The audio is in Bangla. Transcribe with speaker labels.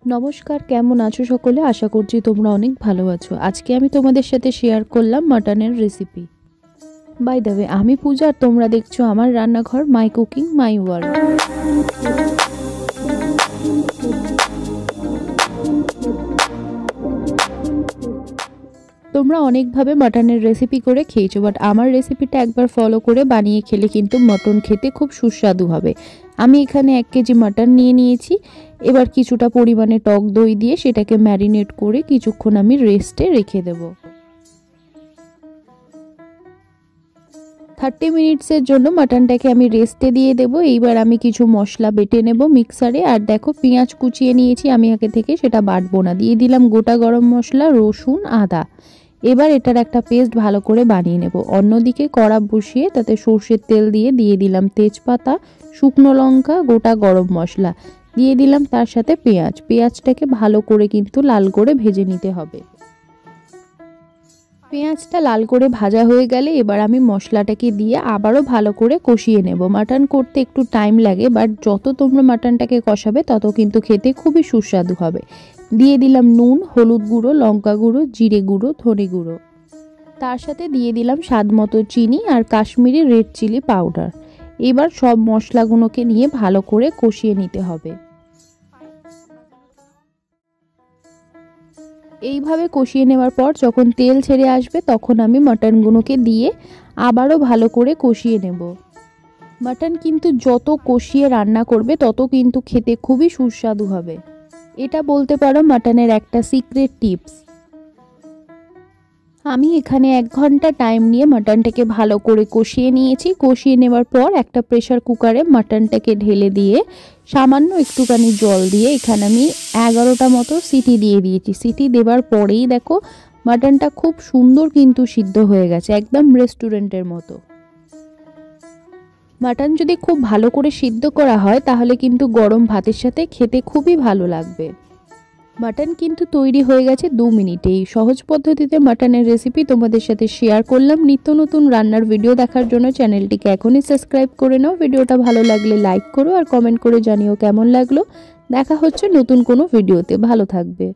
Speaker 1: নমস্কার, কেমন আছো সকলে? আশা করছি তোমরা অনেক ভালো আছো। আজকে আমি তোমাদের সাথে শেয়ার করলাম মাটনের রেসিপি। বাই দ্য ওয়ে, আমি পূজা আর তোমরা দেখছো আমার রান্নাঘর, মাই কুকিং মাই ওয়ার্ল্ড। তোমরা অনেকভাবে মাটনের রেসিপি করে খেয়েছো, বাট আমার রেসিপিটা একবার ফলো করে বানিয়ে খেলে কিন্তু মটন খেতে খুব সুস্বাদু হবে। আমি এখানে 1 কেজি মাটন নিয়ে নিয়েছি। এবার কিছুটা পরিমাণে টক দই দিয়ে সেটাকে ম্যারিনেট করে কিছুক্ষণ আমি রেস্টে রেখে দেব। 30 মিনিটসের জন্য মাটনটাকে আমি রেস্টে দিয়ে দেব। এইবার আমি কিছু মশলা বেটে নেব মিক্সারে। আর দেখো, পেঁয়াজ কুচিয়ে নিয়েছি আমি আগে থেকে, সেটা বাটবো না। দিয়ে দিলাম গোটা গরম মশলা, রসুন, আদা। এবার এটার একটা পেস্ট ভালো করে বানিয়ে নেব। অন্যদিকে কড়া বসিয়ে তাতে সর্ষের তেল দিয়ে দিলাম তেজপাতা, শুকনো লঙ্কা, গোটা গরম মশলা দিয়ে দিলাম, তার সাথে পেঁয়াজটাকে ভালো করে কিন্তু লাল করে ভেজে নিতে হবে। পেঁয়াজটা লাল করে ভাজা হয়ে গেলে এবার আমি মশলাটাকে দিয়ে আবারও ভালো করে কষিয়ে নেব। মাটন করতে একটু টাইম লাগে, বাট যত তোমরা মাটনটাকে কষাবে তত কিন্তু খেতে খুবই সুস্বাদু হবে। দিয়ে দিলাম নুন, হলুদ গুঁড়ো, লঙ্কা গুঁড়ো, জিরে গুঁড়ো, ধনে গুঁড়ো। তার সাথে দিয়ে দিলাম স্বাদ মতো চিনি আর কাশ্মীরি রেড চিলি পাউডার। এবার সব মশলাগুলোকে নিয়ে ভালো করে কষিয়ে নিতে হবে। এইভাবে কষিয়ে নেওয়ার পর যখন তেল ছেড়ে আসবে তখন আমি মাটনগুলোকে দিয়ে আবারও ভালো করে কষিয়ে নেব। মাটন কিন্তু যত কষিয়ে রান্না করবে তত কিন্তু খেতে খুবই সুস্বাদু হবে। এটা বলতে পারো মাটনের একটা সিক্রেট টিপস। আমি এখানে 1 ঘন্টা টাইম নিয়ে মাটনটাকে ভালো করে কষিয়ে নিয়েছি। কষিয়ে নেওয়ার পর একটা প্রেসার কুকারে মাটনটাকে ঢেলে দিয়ে সামান্য একটুখানি জল দিয়ে এখানে আমি 11টা মতো সিটি দিয়ে দিয়েছি। সিটি দেওয়ার পরেই দেখো মাটনটা খুব সুন্দর কিন্তু সিদ্ধ হয়ে গেছে, একদম রেস্টুরেন্টের মতো। মাটন যদি খুব ভালো করে সিদ্ধ করা হয় তাহলে কিন্তু গরম ভাতের সাথে খেতে খুবই ভালো লাগবে। মাটন কিন্তু তৈরি হয়ে গেছে 2 মিনিটেই। সহজ পদ্ধতিতে মাটনের রেসিপি তোমাদের সাথে শেয়ার করলাম। নিত্য নতুন রান্নার ভিডিও দেখার জন্য চ্যানেলটিকে এখনই সাবস্ক্রাইব করে নাও। ভিডিওটা ভালো লাগলে লাইক করো আর কমেন্ট করে জানিও কেমন লাগলো। দেখা হচ্ছে নতুন কোনো ভিডিওতে। ভালো থাকবে।